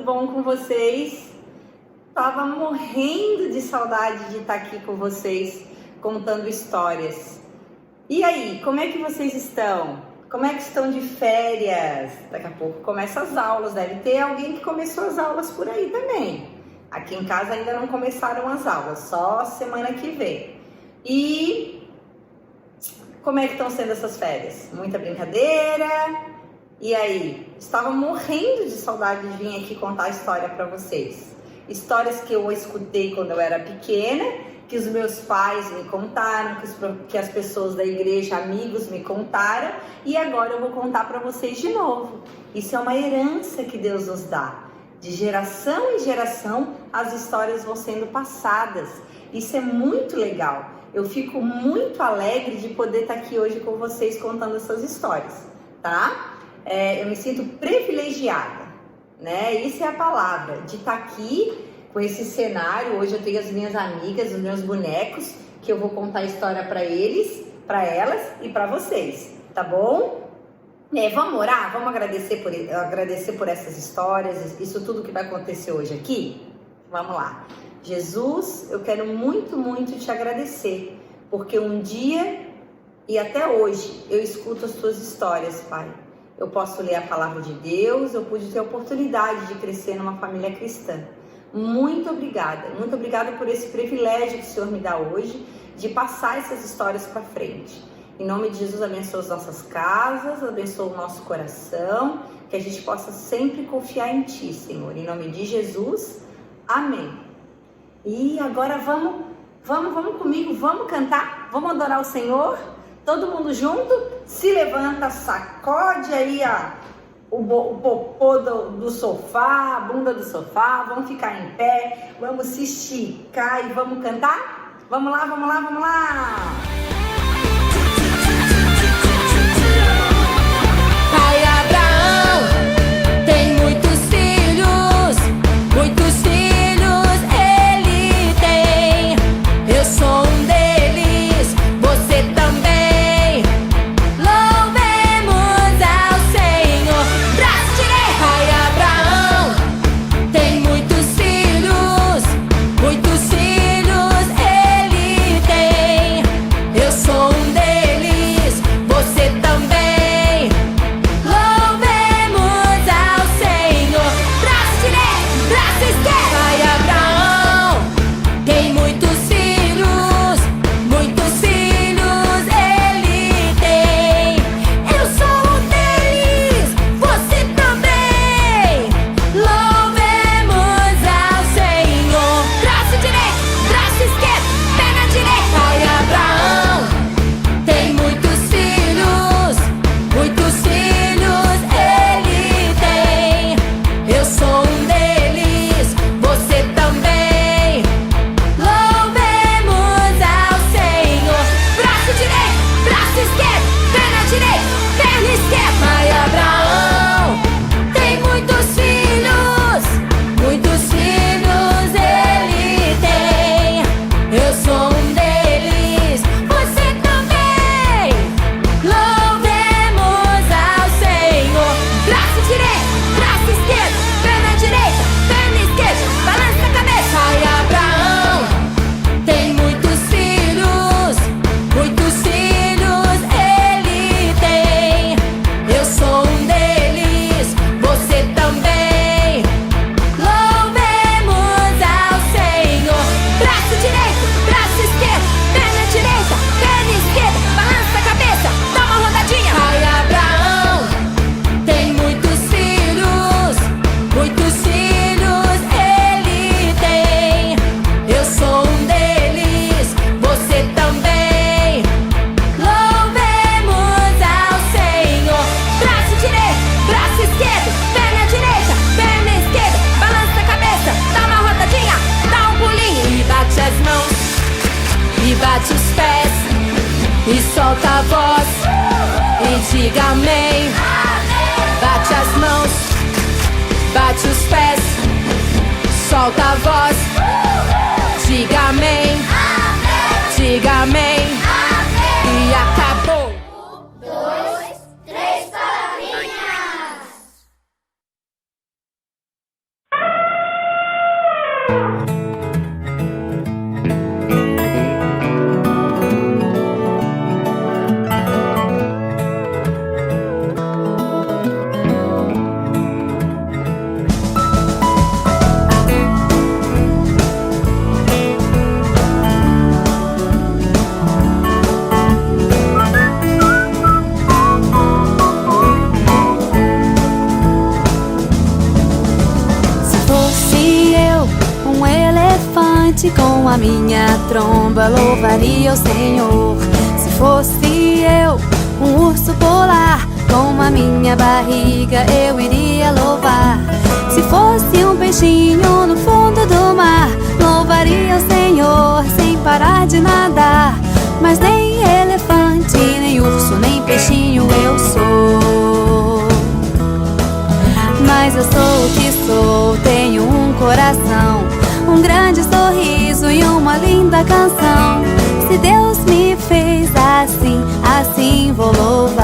bom com vocês? Tava morrendo de saudade de estar aqui com vocês, contando histórias. E aí, como é que vocês estão? Como é que estão de férias? Daqui a pouco começam as aulas, deve ter alguém que começou as aulas por aí também. Aqui em casa ainda não começaram as aulas, só semana que vem. E como é que estão sendo essas férias? Muita brincadeira? E aí? Estava morrendo de saudade de vir aqui contar a história para vocês. Histórias que eu escutei quando eu era pequena, que os meus pais me contaram, que as pessoas da igreja, amigos me contaram, e agora eu vou contar para vocês de novo. Isso é uma herança que Deus nos dá. De geração em geração, as histórias vão sendo passadas. Isso é muito legal. Eu fico muito alegre de poder estar aqui hoje com vocês contando essas histórias, tá? Eu me sinto privilegiada, né? Isso é a palavra, de estar aqui com esse cenário. Hoje eu tenho as minhas amigas, os meus bonecos, que eu vou contar a história para eles, para elas e para vocês, tá bom? Vamos orar? Vamos agradecer por essas histórias, isso tudo que vai acontecer hoje aqui? Vamos lá. Jesus, eu quero muito, muito te agradecer, porque um dia e até hoje eu escuto as tuas histórias, Pai. Eu posso ler a palavra de Deus, eu pude ter a oportunidade de crescer numa família cristã. Muito obrigada por esse privilégio que o Senhor me dá hoje, de passar essas histórias para frente. Em nome de Jesus, abençoa as nossas casas, abençoa o nosso coração, que a gente possa sempre confiar em Ti, Senhor. Em nome de Jesus, amém. E agora vamos comigo, vamos cantar, vamos adorar o Senhor? Todo mundo junto? Se levanta, sacode aí o popô do sofá, a bunda do sofá, vamos ficar em pé, vamos se esticar e vamos cantar? Vamos lá, vamos lá, vamos lá! Pai Abraão tem muitos filhos ele tem. Eu sou um deles, você também. Louvemos ao Senhor. Braço direito. Pai Abraão tem muitos filhos ele tem. Eu sou um deles, você também. Louvemos ao Senhor. Braço direito, braço esquerdo. Pai Abraão tem muitos filhos ele tem. Eu sou um deles, você também. Louvemos ao Senhor. Braço direito, braço esquerdo, perna direita. Pai Abraão tem muitos filhos ele tem. Eu sou um deles, você também. Louvemos ao Senhor. Braço direito, braço esquerdo, perna direita, perna esquerda. Pai Abraão tem muitos filhos ele tem. Eu sou um deles, você também. Louvemos ao Senhor. Braço direito, braço esquerdo, perna direita, perna esquerda, balança a cabeça. Pai Abraão tem muitos filhos ele tem. Eu sou um deles, você também. Louvemos ao Senhor. Braço direito, braço esquerdo, perna direita, perna esquerda, balança a cabeça, dá uma rodadinha. Pai Abraão tem muitos filhos ele tem. Eu sou um deles, você também. Louvemos ao Senhor. Braço direito, braço esquerdo, perna direita, perna esquerda, balança a cabeça, dá uma rodadinha, dá um pulinho e bate as mãos, e bate os pés, e solta a voz, e diga amém. Bate as mãos, bate os pés, solta a voz, diga amém, diga amém, e acabou. 1, 2, 3 palavrinhas. elefante com a minha tromba louvaria o Senhor. Se fosse eu, um urso polar, com a minha barriga eu iria louvar. Se fosse um peixinho no fundo do mar, louvaria o Senhor sem parar de nadar. Mas nem elefante, nem urso, nem peixinho eu sou. Mas eu sou o que sou, tenho um coração, um grande sorriso e uma linda canção. Se Deus me fez assim, assim vou louvar.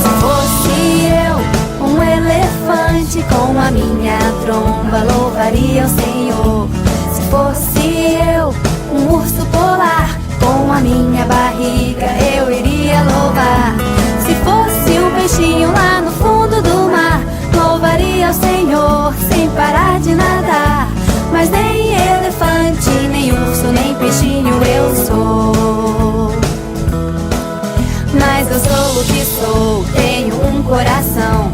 Se fosse eu, um elefante com a minha tromba, louvaria o Senhor. Se fosse eu, um urso polar, com a minha barriga eu iria louvar. Se fosse um peixinho lá no fundo do mar, louvaria o Senhor sem parar de nadar. Mas nem elefante, nem urso, nem peixinho eu sou. Mas eu sou o que sou, tenho um coração,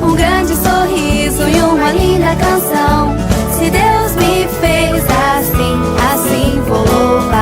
um grande sorriso e uma linda canção. Se Deus me fez assim, assim vou louvar.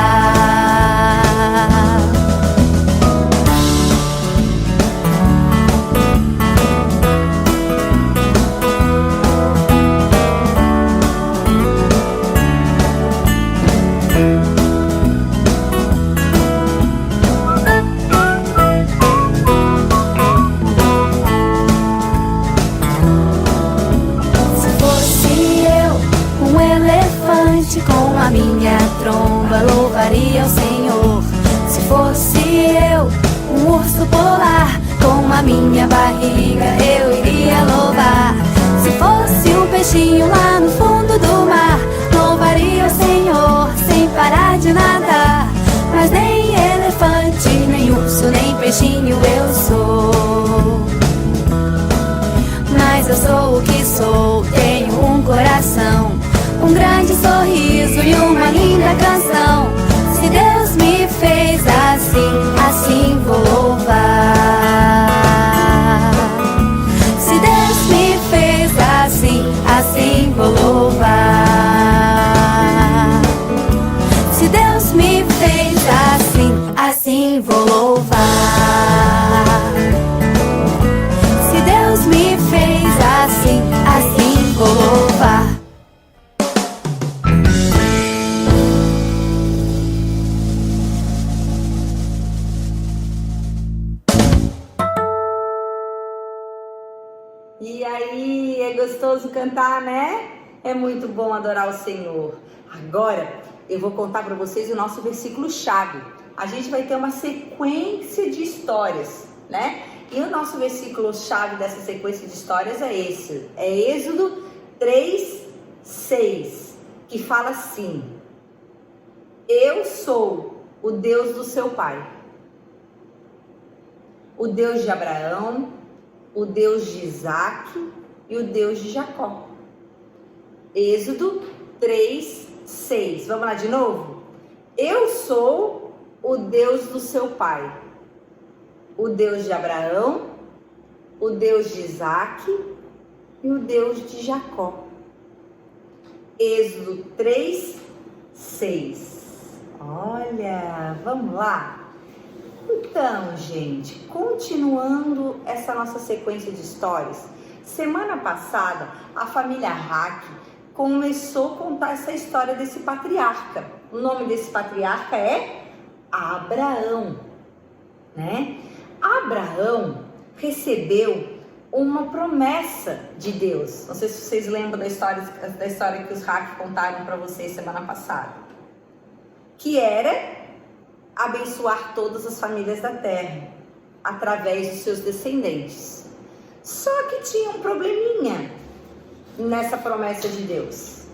Com a minha tromba louvaria o Senhor. Se fosse eu, um urso polar, com a minha barriga eu iria louvar. Se fosse um peixinho lá no fundo do mar, louvaria o Senhor sem parar de nadar. Mas nem elefante, nem urso, nem peixinho eu sou. Mas eu sou o que sou, tenho um coração, um grande sorriso e uma linda canção. Se Deus me fez assim, assim vou louvar. Se Deus me fez assim, assim vou louvar. Se Deus me fez assim, assim vou louvar. Se Deus me fez assim, assim vou louvar. E aí, é gostoso cantar, né? É muito bom adorar o Senhor. Agora, eu vou contar para vocês o nosso versículo-chave. A gente vai ter uma sequência de histórias, né? E o nosso versículo-chave dessa sequência de histórias é esse. É Êxodo 3:6, que fala assim: Eu sou o Deus do seu pai, o Deus de Abraão, o Deus de Isaac e o Deus de Jacó. Êxodo 3:6. Vamos lá de novo? Eu sou o Deus do seu pai, o Deus de Abraão, o Deus de Isaac e o Deus de Jacó. Êxodo 3:6. Olha, vamos lá? Então, gente, continuando essa nossa sequência de histórias, semana passada a família Hack começou a contar essa história desse patriarca. O nome desse patriarca é Abraão, né? Abraão recebeu uma promessa de Deus. Não sei se vocês lembram da história que os Hack contaram para vocês semana passada, que era abençoar todas as famílias da terra através dos seus descendentes. Só que tinha um probleminha nessa promessa de Deus.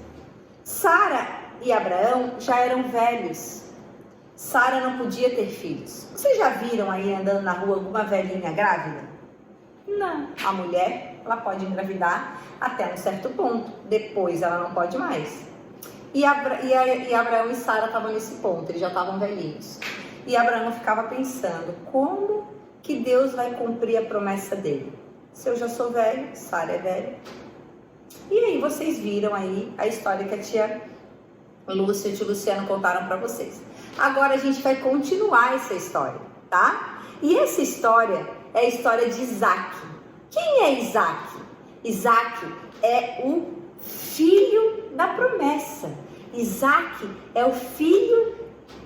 Sara e Abraão já eram velhos. Sara não podia ter filhos. Vocês já viram aí andando na rua alguma velhinha grávida? Não. A mulher, ela pode engravidar até um certo ponto. Depois ela não pode mais. E Abraão e Sara estavam nesse ponto, eles já estavam velhinhos. E Abraão ficava pensando, como que Deus vai cumprir a promessa dele? Se eu já sou velho, Sara é velha. E aí vocês viram aí a história que a tia Lúcia e o tio Luciano contaram para vocês. Agora a gente vai continuar essa história, tá? E essa história é a história de Isaac. Quem é Isaac? Isaac é o filho da promessa. Isaac é o filho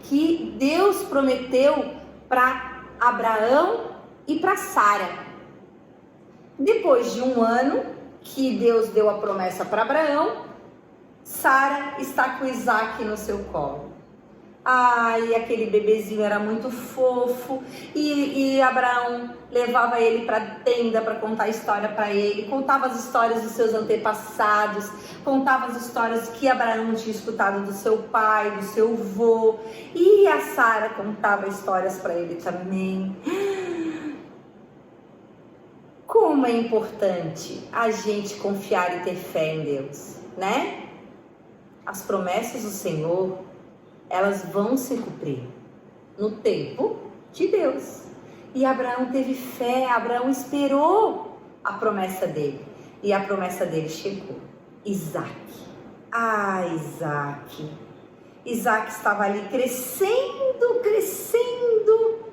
que Deus prometeu para Abraão e para Sara. Depois de um ano que Deus deu a promessa para Abraão, Sara está com Isaac no seu colo. Ai, aquele bebezinho era muito fofo e Abraão levava ele para a tenda para contar a história para ele, contava as histórias dos seus antepassados, contava as histórias que Abraão tinha escutado do seu pai, do seu avô, e a Sara contava histórias para ele também. Como é importante a gente confiar e ter fé em Deus, né? As promessas do Senhor, elas vão se cumprir no tempo de Deus. E Abraão teve fé, Abraão esperou a promessa dele. E a promessa dele chegou. Isaac. Ah, Isaac. Isaac estava ali crescendo, crescendo.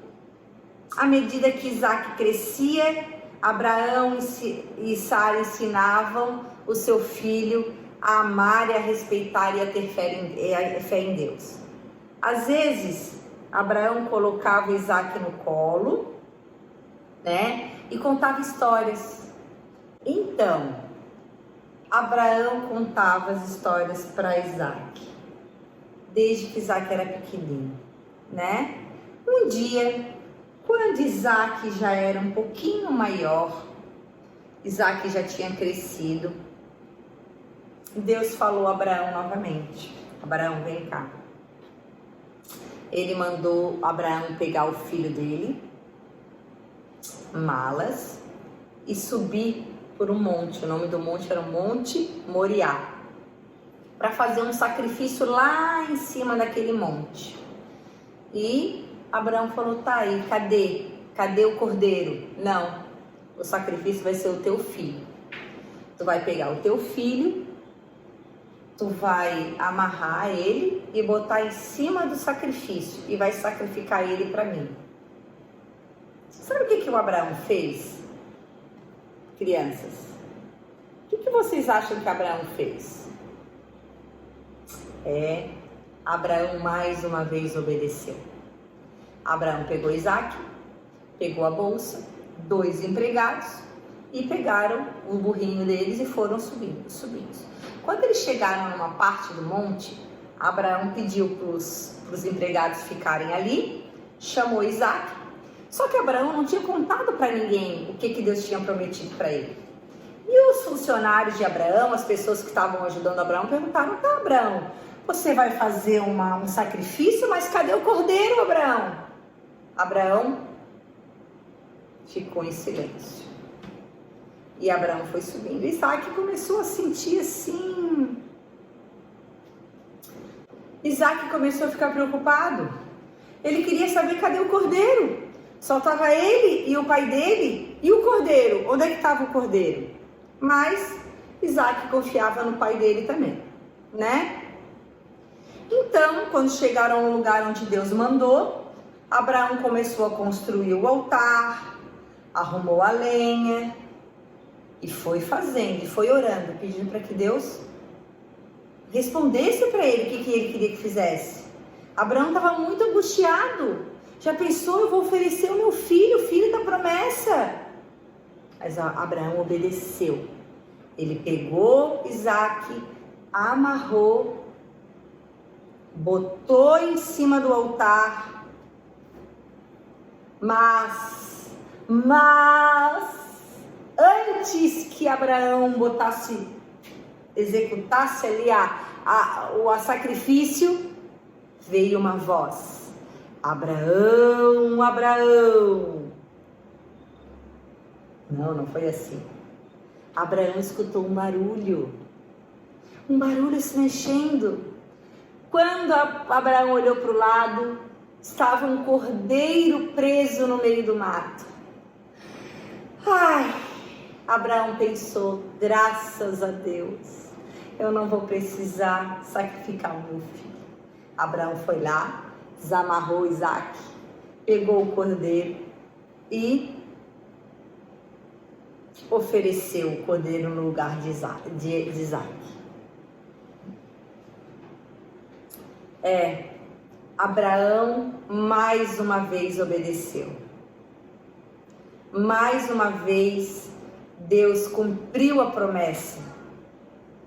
À medida que Isaac crescia, Abraão e Sara ensinavam o seu filho a amar e a respeitar e a ter fé em Deus. Às vezes, Abraão colocava Isaac no colo, né? E contava histórias. Então, Abraão contava as histórias para Isaac, desde que Isaac era pequenininho, né? Um dia, quando Isaac já era um pouquinho maior, Isaac já tinha crescido, Deus falou a Abraão novamente: Abraão, vem cá. Ele mandou Abraão pegar o filho dele, Malas, e subir por um monte. O nome do monte era o Monte Moriá, para fazer um sacrifício lá em cima daquele monte. E Abraão falou: tá aí, cadê o cordeiro? Não, o sacrifício vai ser o teu filho. Tu vai pegar o teu filho, tu vai amarrar ele e botar em cima do sacrifício e vai sacrificar ele para mim. Sabe o que o Abraão fez? Crianças, o que vocês acham que Abraão fez? Abraão mais uma vez obedeceu. Abraão pegou Isaac, pegou a bolsa, 2 empregados e pegaram o burrinho deles e foram subindo. Quando eles chegaram numa parte do monte, Abraão pediu para os empregados ficarem ali, chamou Isaac, só que Abraão não tinha contado para ninguém o que Deus tinha prometido para ele. E os funcionários de Abraão, as pessoas que estavam ajudando Abraão, perguntaram: tá, Abraão, você vai fazer um sacrifício, mas cadê o cordeiro, Abraão? Abraão ficou em silêncio. E Abraão foi subindo. Isaac começou a sentir assim. Isaac começou a ficar preocupado. Ele queria saber cadê o cordeiro. Só estava ele e o pai dele. E o cordeiro? Onde é que estava o cordeiro? Mas Isaac confiava no pai dele também, né? Então, quando chegaram ao lugar onde Deus mandou, Abraão começou a construir o altar, arrumou a lenha e foi fazendo, e foi orando, pedindo para que Deus respondesse para ele o que ele queria que fizesse. Abraão estava muito angustiado. Já pensou: eu vou oferecer o meu filho, o filho da promessa? Mas Abraão obedeceu. Ele pegou Isaac, amarrou, botou em cima do altar, mas antes que Abraão executasse ali o sacrifício, veio uma voz: Abraão, Abraão. Não foi assim. Abraão escutou um barulho se mexendo. Quando Abraão olhou para o lado, estava um cordeiro preso no meio do mato. Abraão pensou: graças a Deus, eu não vou precisar sacrificar o meu filho. Abraão foi lá, desamarrou Isaac, pegou o cordeiro e ofereceu o cordeiro no lugar de Isaac. Abraão mais uma vez obedeceu. Mais uma vez, Deus cumpriu a promessa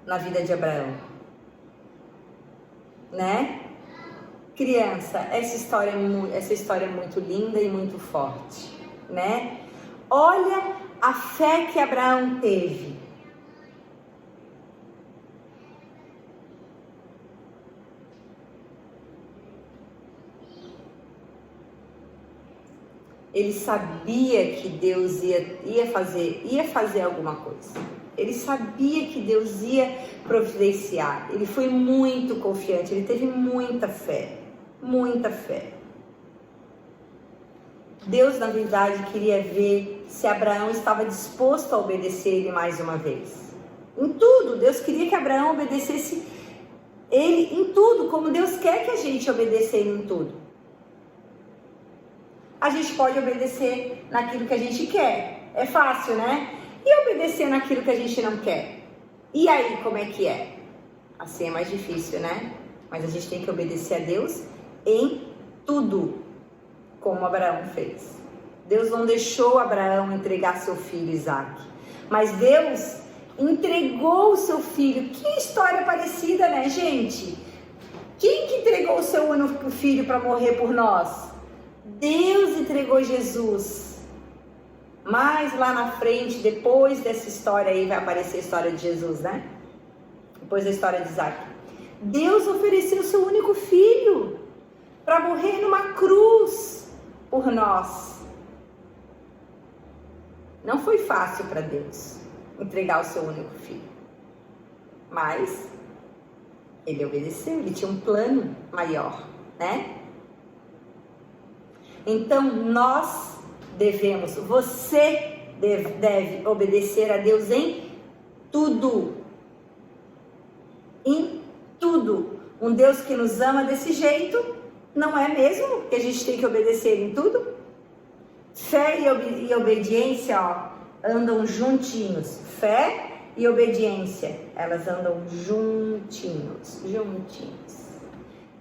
na vida de Abraão. Né? Criança, essa história é muito linda e muito forte, né? Olha a fé que Abraão teve. Ele sabia que Deus ia fazer alguma coisa. Ele sabia que Deus ia providenciar. Ele foi muito confiante, ele teve muita fé. Muita fé. Deus, na verdade, queria ver se Abraão estava disposto a obedecer ele mais uma vez. Em tudo, Deus queria que Abraão obedecesse ele em tudo, como Deus quer que a gente obedeça ele em tudo. A gente pode obedecer naquilo que a gente quer. É fácil, né? E obedecer naquilo que a gente não quer? E aí, como é que é? Assim é mais difícil, né? Mas a gente tem que obedecer a Deus em tudo, como Abraão fez. Deus não deixou Abraão entregar seu filho Isaac, mas Deus entregou o seu filho. Que história parecida, né, gente? Quem que entregou o seu único filho para morrer por nós? Deus entregou Jesus. Mas lá na frente, depois dessa história aí, vai aparecer a história de Jesus, né? Depois da história de Isaac. Deus ofereceu o seu único filho para morrer numa cruz por nós. Não foi fácil para Deus entregar o seu único filho. Mas ele obedeceu, ele tinha um plano maior, né? Então nós devemos, você deve obedecer a Deus em tudo. Em tudo. Um Deus que nos ama desse jeito, não é mesmo que a gente tem que obedecer em tudo? Fé e obediência, ó, andam juntinhos. Fé e obediência, elas andam juntinhos.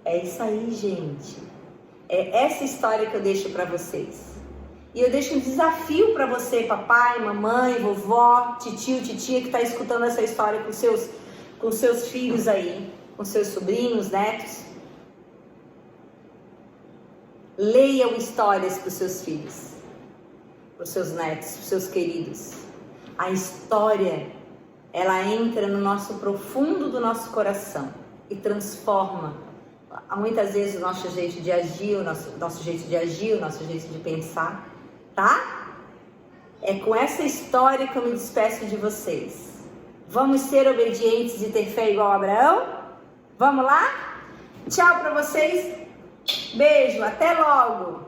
É isso aí, gente. É essa história que eu deixo para vocês. E eu deixo um desafio para você, papai, mamãe, vovó, titio, titia, que está escutando essa história com seus filhos aí, com seus sobrinhos, netos. Leiam histórias para os seus filhos, para os seus netos, para os seus queridos. A história, ela entra no nosso profundo do nosso coração e transforma muitas vezes o nosso jeito de agir, o nosso jeito de pensar, tá? É com essa história que eu me despeço de vocês. Vamos ser obedientes e ter fé igual a Abraão? Vamos lá? Tchau para vocês. Beijo, até logo.